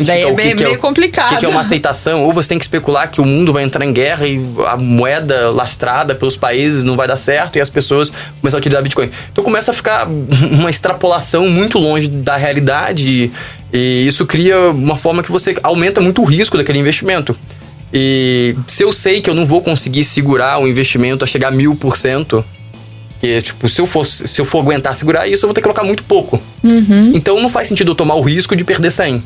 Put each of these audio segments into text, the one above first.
Daí é meio complicado. O que é uma aceitação? Ou você tem que especular que o mundo vai entrar em guerra e a moeda lastrada pelos países não vai dar certo e as pessoas começam a utilizar Bitcoin. Então começa a ficar uma extrapolação muito longe da realidade e isso cria uma forma que você aumenta muito o risco daquele investimento. E se eu sei que eu não vou conseguir segurar o investimento a chegar a 1000%, porque, tipo, se eu for aguentar segurar isso, eu vou ter que colocar muito pouco. Então não faz sentido eu tomar o risco de perder 100.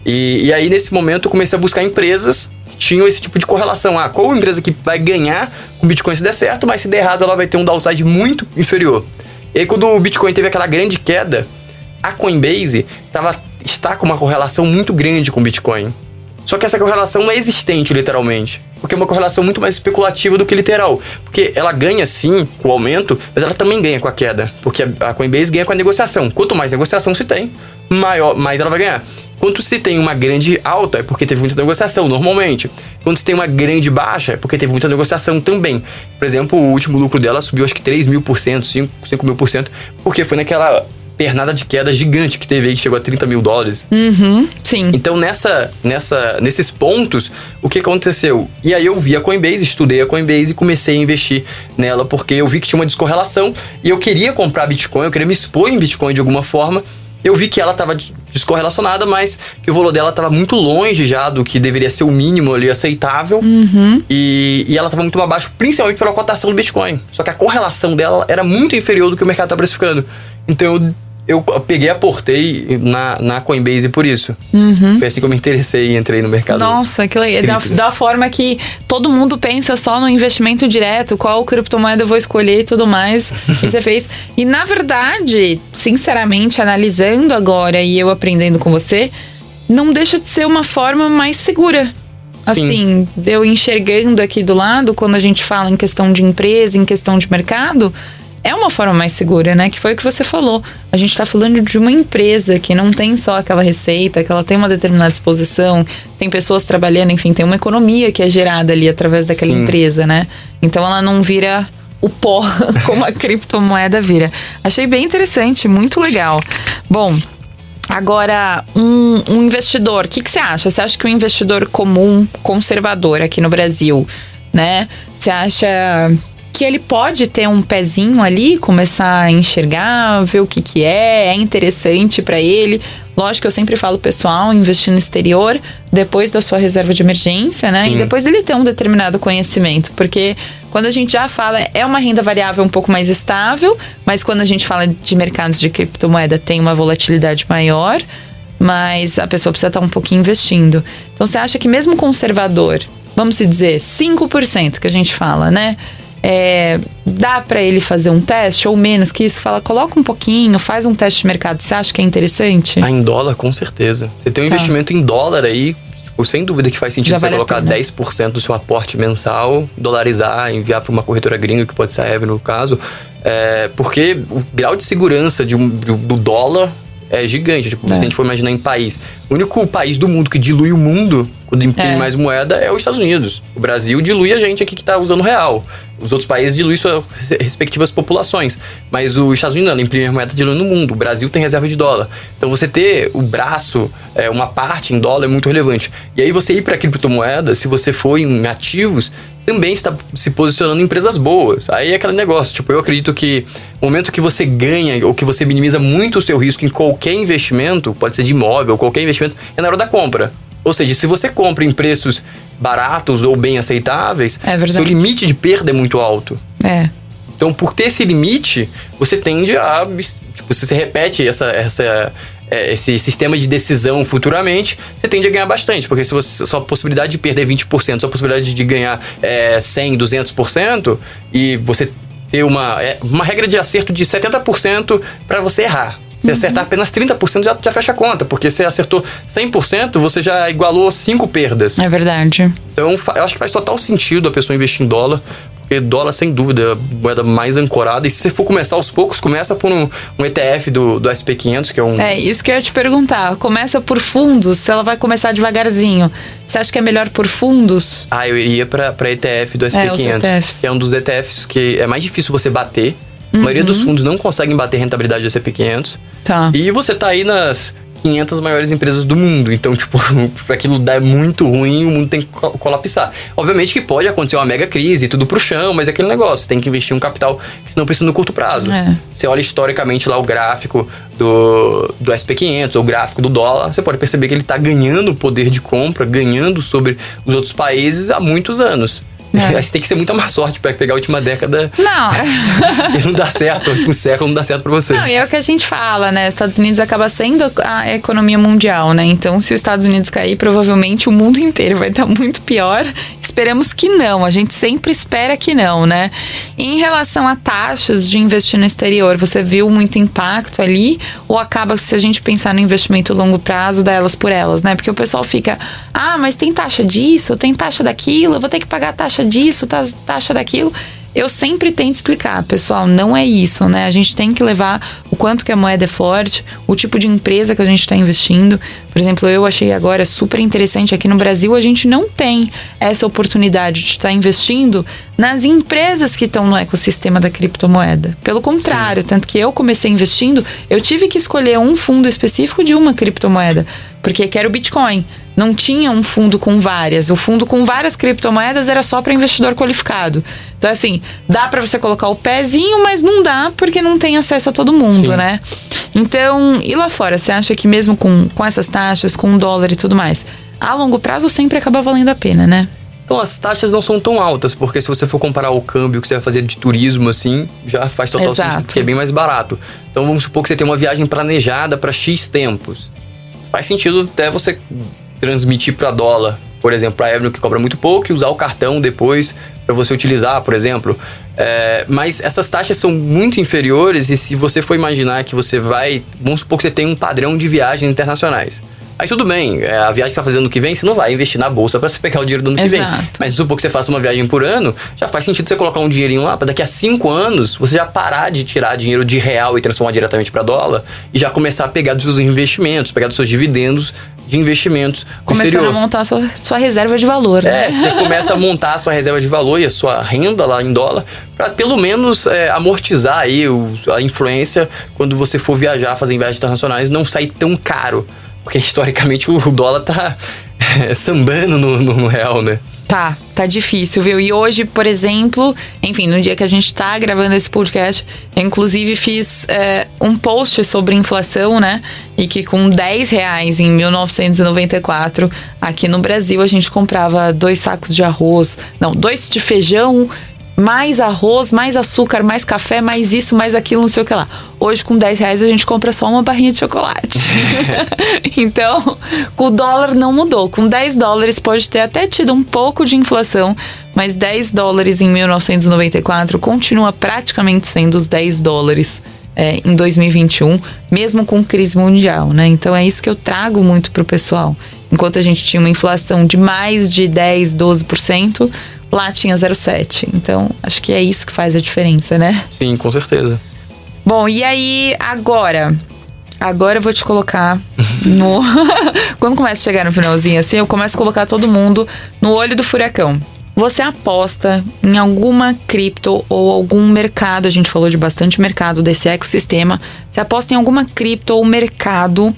E aí, nesse momento, eu comecei a buscar empresas que tinham esse tipo de correlação. Qual empresa que vai ganhar com o Bitcoin se der certo, mas se der errado, ela vai ter um downside muito inferior. E aí, quando o Bitcoin teve aquela grande queda, a Coinbase está com uma correlação muito grande com o Bitcoin. Só que essa correlação não é existente, literalmente. Porque é uma correlação muito mais especulativa do que literal. Porque ela ganha, sim, com o aumento, mas ela também ganha com a queda. Porque a Coinbase ganha com a negociação. Quanto mais negociação se tem, mais ela vai ganhar. Quando se tem uma grande alta, é porque teve muita negociação, normalmente. Quando se tem uma grande baixa, é porque teve muita negociação também. Por exemplo, o último lucro dela subiu acho que 3.000%, 5.000%, porque foi naquela pernada de queda gigante que teve aí, que chegou a $30 mil. Sim. Então, nesses pontos, o que aconteceu? E aí eu vi a Coinbase, estudei a Coinbase e comecei a investir nela, porque eu vi que tinha uma descorrelação e eu queria comprar Bitcoin, eu queria me expor em Bitcoin de alguma forma. Eu vi que ela estava descorrelacionada, mas que o valor dela estava muito longe já do que deveria ser o mínimo ali aceitável. E ela estava muito abaixo, principalmente pela cotação do Bitcoin. Só que a correlação dela era muito inferior do que o mercado está precificando. Então eu peguei e aportei na Coinbase por isso. Foi assim que eu me interessei e entrei no mercado. Nossa, que legal. Da forma que todo mundo pensa só no investimento direto, qual criptomoeda eu vou escolher e tudo mais. E você fez. E na verdade, sinceramente, analisando agora e eu aprendendo com você, não deixa de ser uma forma mais segura. Assim, eu enxergando aqui do lado, quando a gente fala em questão de empresa, em questão de mercado, é uma forma mais segura, né? Que foi o que você falou. A gente tá falando de uma empresa que não tem só aquela receita, que ela tem uma determinada exposição, tem pessoas trabalhando, enfim, tem uma economia que é gerada ali através daquela empresa, né? Então ela não vira o pó como a criptomoeda vira. Achei bem interessante, muito legal. Bom, agora, um investidor, o que você acha? Você acha que um investidor comum, conservador aqui no Brasil, né? Você acha que ele pode ter um pezinho ali, começar a enxergar, ver o que é interessante para ele? Lógico que eu sempre falo, pessoal, investir no exterior depois da sua reserva de emergência, né? E depois ele ter um determinado conhecimento, porque quando a gente já fala, é uma renda variável um pouco mais estável, mas quando a gente fala de mercados de criptomoeda, tem uma volatilidade maior, mas a pessoa precisa estar um pouquinho investindo. Então, você acha que mesmo conservador, vamos dizer, 5% que a gente fala, né? Dá pra ele fazer um teste ou menos que isso? Fala, coloca um pouquinho, faz um teste de mercado. Você acha que é interessante? Em dólar, com certeza. Você tem um investimento em dólar aí, tipo, sem dúvida que faz sentido você colocar 10% do seu aporte mensal, dolarizar, enviar para uma corretora gringa, que pode ser a Eve no caso. Porque o grau de segurança do dólar é gigante. Tipo, se a gente for imaginar em país, o único país do mundo que dilui o mundo quando imprime mais moeda é os Estados Unidos. O Brasil dilui a gente aqui que tá usando real. Os outros países diluem suas respectivas populações. Mas os Estados Unidos não imprime a moeda diluindo no mundo. O Brasil tem reserva de dólar. Então você ter o braço, uma parte em dólar é muito relevante. E aí você ir para criptomoeda, se você for em ativos, também está se posicionando em empresas boas. Aí é aquele negócio, tipo, eu acredito que no momento que você ganha ou que você minimiza muito o seu risco em qualquer investimento, pode ser de imóvel, qualquer investimento, é na hora da compra. Ou seja, se você compra em preços baratos ou bem aceitáveis, seu limite de perda é muito alto. Então, por ter esse limite, você tende a... Tipo, se você repete esse sistema de decisão futuramente, você tende a ganhar bastante. Porque se você, sua possibilidade de perder 20%, sua possibilidade de ganhar 100%, 200%, e você ter uma regra de acerto de 70% para você errar. Se acertar apenas 30%, já fecha a conta. Porque se acertou 100%, você já igualou 5 perdas. É verdade. Então, eu acho que faz total sentido a pessoa investir em dólar. Porque dólar, sem dúvida, é a moeda mais ancorada. E se você for começar aos poucos, começa por um ETF do SP500, que é um... isso que eu ia te perguntar. Começa por fundos, se ela vai começar devagarzinho. Você acha que é melhor por fundos? Eu iria pra ETF do SP500. Que é um dos ETFs que é mais difícil você bater. A maioria dos fundos não conseguem bater a rentabilidade do SP500. Tá. E você tá aí nas 500 maiores empresas do mundo. Então, tipo, pra aquilo dar muito ruim, o mundo tem que colapsar. Obviamente que pode acontecer uma mega crise, tudo pro chão, mas é aquele negócio, tem que investir um capital que você não precisa no curto prazo. Você olha historicamente lá o gráfico do SP500, ou o gráfico do dólar, você pode perceber que ele tá ganhando poder de compra, ganhando sobre os outros países há muitos anos. Aí você tem que ser muita má sorte pra pegar a última década. Não. E não dá certo, o último século não dá certo pra você. Não, e é o que a gente fala, né? Os Estados Unidos acaba sendo a economia mundial, né? Então, se os Estados Unidos cair, provavelmente o mundo inteiro vai estar muito pior. Esperamos que não, a gente sempre espera que não, né? E em relação a taxas de investir no exterior, você viu muito impacto ali? Ou acaba, se a gente pensar no investimento a longo prazo, dá elas por elas, né? Porque o pessoal fica, mas tem taxa disso, tem taxa daquilo, eu vou ter que pagar taxa disso, taxa daquilo. Eu sempre tento explicar, pessoal, não é isso, né? A gente tem que levar o quanto que a moeda é forte, o tipo de empresa que a gente está investindo. Por exemplo, eu achei agora super interessante, aqui no Brasil a gente não tem essa oportunidade de estar investindo nas empresas que estão no ecossistema da criptomoeda. Pelo contrário, tanto que eu comecei investindo, eu tive que escolher um fundo específico de uma criptomoeda, porque quero o Bitcoin. Não tinha um fundo com várias. O fundo com várias criptomoedas era só para investidor qualificado. Então, assim, dá para você colocar o pezinho, mas não dá porque não tem acesso a todo mundo, né? Então, e lá fora, você acha que mesmo com essas taxas, com o dólar e tudo mais, a longo prazo sempre acaba valendo a pena, né? Então, as taxas não são tão altas, porque se você for comparar o câmbio que você vai fazer de turismo, assim, já faz total sentido, porque é bem mais barato. Então, vamos supor que você tem uma viagem planejada para X tempos. Faz sentido até você transmitir para dólar, por exemplo, para a Avenue, que cobra muito pouco, e usar o cartão depois para você utilizar, por exemplo. Mas essas taxas são muito inferiores, e se você for imaginar que você vai... Vamos supor que você tem um padrão de viagens internacionais. Aí tudo bem, a viagem que você está fazendo no que vem, você não vai investir na bolsa para você pegar o dinheiro do ano que vem. Mas supor que você faça uma viagem por ano, já faz sentido você colocar um dinheirinho lá para daqui a 5 anos você já parar de tirar dinheiro de real e transformar diretamente para dólar e já começar a pegar dos seus investimentos, pegar dos seus dividendos de investimentos. Começando a montar a sua reserva de valor, né? Você começa a montar a sua reserva de valor e a sua renda lá em dólar para pelo menos amortizar aí a influência quando você for viajar, fazer viagens internacionais, não sair tão caro. Porque historicamente o dólar tá sambando no real, né? Tá difícil, viu? E hoje, por exemplo, enfim, no dia que a gente tá gravando esse podcast, eu inclusive fiz um post sobre inflação, né? E que com R$10 em 1994, aqui no Brasil, a gente comprava 2 sacos de arroz, 2 de feijão, mais arroz, mais açúcar, mais café, mais isso, mais aquilo, não sei o que lá. Hoje, com R$10, a gente compra só uma barrinha de chocolate. Então, o dólar não mudou. Com $10 pode ter até tido um pouco de inflação, mas $10 em 1994 continua praticamente sendo os $10 em 2021, mesmo com crise mundial, né? Então, é isso que eu trago muito pro pessoal. Enquanto a gente tinha uma inflação de mais de 10, 12%, lá tinha 0,7. Então, acho que é isso que faz a diferença, né? Sim, com certeza. Bom, e aí, agora eu vou te colocar no... Quando começa a chegar no finalzinho, assim, eu começo a colocar todo mundo no olho do furacão. Você aposta em alguma cripto ou algum mercado, a gente falou de bastante mercado desse ecossistema, você aposta em alguma cripto ou mercado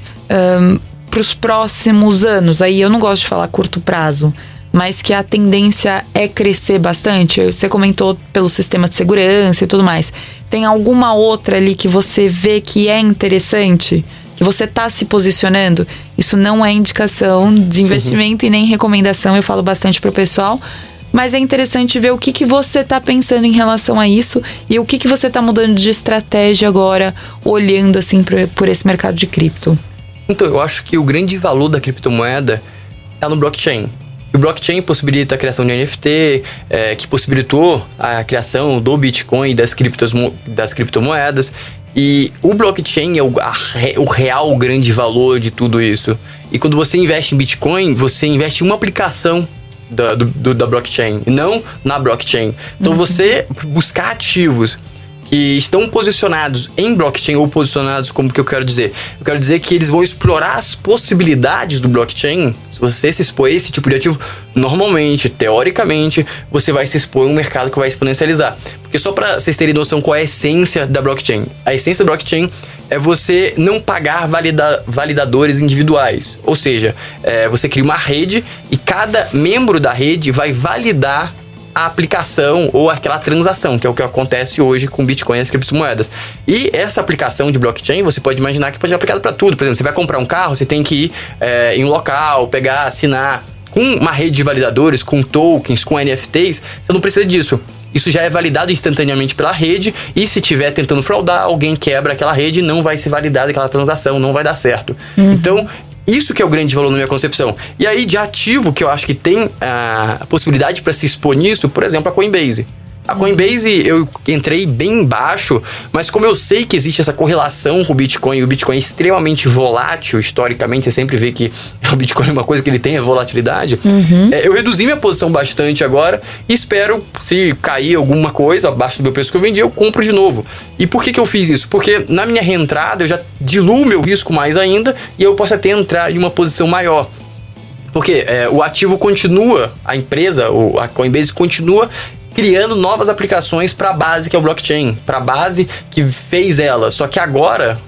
para os próximos anos? Aí eu não gosto de falar curto prazo, mas que a tendência é crescer bastante. Você comentou pelo sistema de segurança e tudo mais. Tem alguma outra ali que você vê que é interessante? Que você está se posicionando? Isso não é indicação de investimento e nem recomendação, eu falo bastante pro pessoal. Mas é interessante ver o que você está pensando em relação a isso e o que você está mudando de estratégia agora, olhando assim por esse mercado de cripto. Então, eu acho que o grande valor da criptomoeda está no blockchain. O blockchain possibilita a criação de NFT, que possibilitou a criação do Bitcoin e das criptomoedas. E o blockchain é o real grande valor de tudo isso. E quando você investe em Bitcoin, você investe em uma aplicação da blockchain, e não na blockchain. Então você buscar ativos que estão posicionados em blockchain, ou posicionados como que eu quero dizer? Eu quero dizer que eles vão explorar as possibilidades do blockchain. Se você se expor a esse tipo de ativo, normalmente, teoricamente, você vai se expor a um mercado que vai exponencializar. Porque só para vocês terem noção qual é a essência da blockchain. A essência da blockchain é você não pagar validadores individuais. Ou seja, você cria uma rede e cada membro da rede vai validar a aplicação ou aquela transação, que é o que acontece hoje com Bitcoin e as criptomoedas. E essa aplicação de blockchain, você pode imaginar que pode ser aplicada para tudo. Por exemplo, você vai comprar um carro, você tem que ir em um local, pegar, assinar. Com uma rede de validadores, com tokens, com NFTs, você não precisa disso. Isso já é validado instantaneamente pela rede e se estiver tentando fraudar, alguém quebra aquela rede e não vai ser validada aquela transação, não vai dar certo. Então, isso que é o grande valor na minha concepção. E aí, de ativo que eu acho que tem a possibilidade para se expor nisso, por exemplo, a Coinbase. A Coinbase, eu entrei bem baixo, mas como eu sei que existe essa correlação com o Bitcoin, e o Bitcoin é extremamente volátil, historicamente, você sempre vê que o Bitcoin é uma coisa que ele tem, é volatilidade, eu reduzi minha posição bastante agora e espero, se cair alguma coisa abaixo do meu preço que eu vendi, eu compro de novo. E por que eu fiz isso? Porque na minha reentrada eu já diluo meu risco mais ainda e eu posso até entrar em uma posição maior. Porque o ativo continua, a empresa, a Coinbase continua criando novas aplicações para a base que é o blockchain, para a base que fez ela. Só que agora,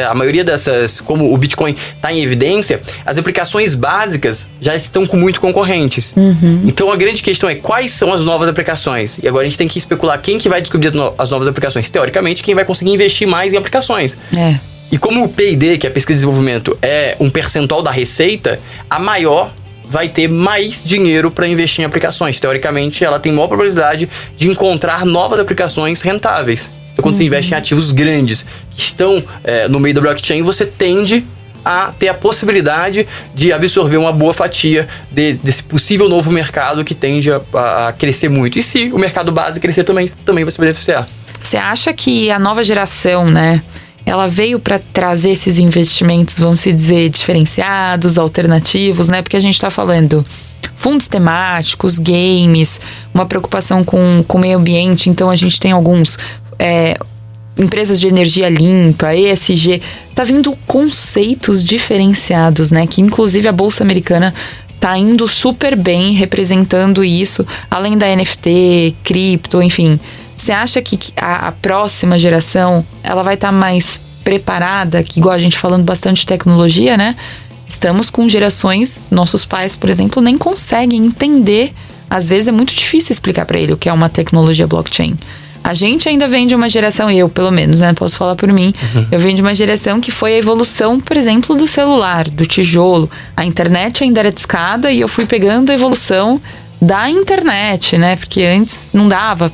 a maioria dessas, como o Bitcoin está em evidência, as aplicações básicas já estão com muito concorrentes. Então a grande questão é quais são as novas aplicações. E agora a gente tem que especular quem que vai descobrir as novas aplicações. Teoricamente, quem vai conseguir investir mais em aplicações. E como o P&D, que é a pesquisa e desenvolvimento, é um percentual da receita, a maior vai ter mais dinheiro para investir em aplicações. Teoricamente, ela tem maior probabilidade de encontrar novas aplicações rentáveis. Então, quando você investe em ativos grandes que estão no meio da blockchain, você tende a ter a possibilidade de absorver uma boa fatia desse possível novo mercado que tende a crescer muito. E se o mercado base crescer também vai se beneficiar. Você acha que a nova geração, né, ela veio para trazer esses investimentos, vamos se dizer, diferenciados, alternativos, né? Porque a gente está falando fundos temáticos, games, uma preocupação com o meio ambiente. Então, a gente tem alguns empresas de energia limpa, ESG. Tá vindo conceitos diferenciados, né? Que, inclusive, a Bolsa Americana tá indo super bem representando isso, além da NFT, cripto, enfim. Você acha que a próxima geração, ela vai estar mais preparada, que igual a gente falando bastante de tecnologia, né? Estamos com gerações, nossos pais, por exemplo, nem conseguem entender. Às vezes é muito difícil explicar para ele o que é uma tecnologia blockchain. A gente ainda vem de uma geração, eu pelo menos, né? Posso falar por mim. Eu venho de uma geração que foi a evolução, por exemplo, do celular, do tijolo. A internet ainda era discada e eu fui pegando a evolução da internet, né? Porque antes não dava.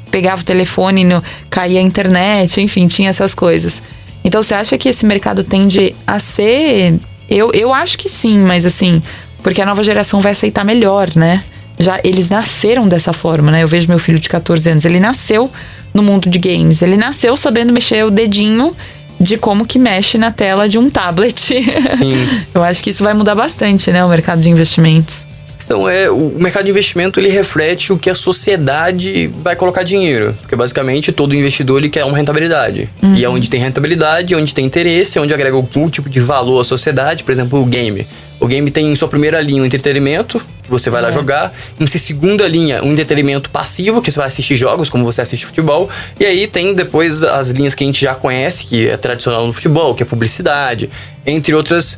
Pegava o telefone, caía a internet, enfim, tinha essas coisas. Então, você acha que esse mercado tende a ser... Eu acho que sim, mas assim, porque a nova geração vai aceitar melhor, né? Já eles nasceram dessa forma, né? Eu vejo meu filho de 14 anos, ele nasceu no mundo de games. Ele nasceu sabendo mexer o dedinho de como que mexe na tela de um tablet. Sim. Eu acho que isso vai mudar bastante, né? O mercado de investimentos. Então, o mercado de investimento, ele reflete o que a sociedade vai colocar dinheiro. Porque, basicamente, todo investidor, ele quer uma rentabilidade. E é onde tem rentabilidade, onde tem interesse, onde agrega algum tipo de valor à sociedade. Por exemplo, o game. O game tem em sua primeira linha o entretenimento, que você vai lá jogar. Em sua segunda linha, um entretenimento passivo, que você vai assistir jogos, como você assiste futebol. E aí tem depois as linhas que a gente já conhece, que é tradicional no futebol, que é publicidade, entre outras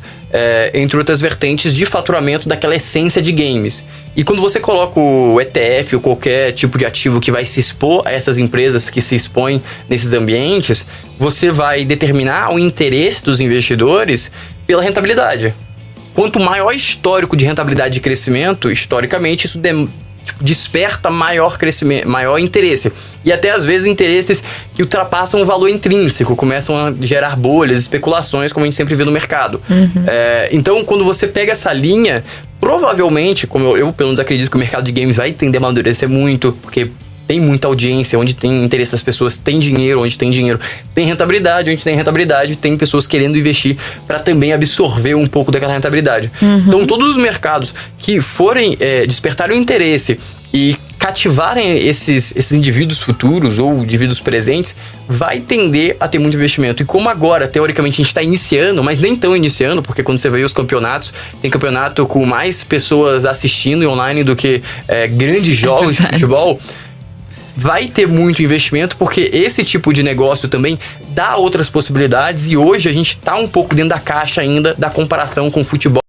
vertentes de faturamento daquela essência de games. E quando você coloca o ETF ou qualquer tipo de ativo que vai se expor a essas empresas que se expõem nesses ambientes, você vai determinar o interesse dos investidores pela rentabilidade. Quanto maior o histórico de rentabilidade e crescimento, historicamente, isso desperta maior crescimento, maior interesse. E até às vezes interesses que ultrapassam o valor intrínseco, começam a gerar bolhas, especulações, como a gente sempre vê no mercado. Então, quando você pega essa linha, provavelmente, como eu pelo menos acredito que o mercado de games vai tender a amadurecer muito, porque tem muita audiência, onde tem interesse das pessoas, tem dinheiro, onde tem dinheiro, tem rentabilidade, onde tem rentabilidade, tem pessoas querendo investir para também absorver um pouco daquela rentabilidade. Então, todos os mercados que forem despertarem o interesse e cativarem esses indivíduos futuros ou indivíduos presentes, vai tender a ter muito investimento. E como agora, teoricamente, a gente está iniciando, mas nem tão iniciando, porque quando você vê os campeonatos, tem campeonato com mais pessoas assistindo online do que grandes jogos de futebol, vai ter muito investimento, porque esse tipo de negócio também dá outras possibilidades, e hoje a gente tá um pouco dentro da caixa ainda da comparação com o futebol.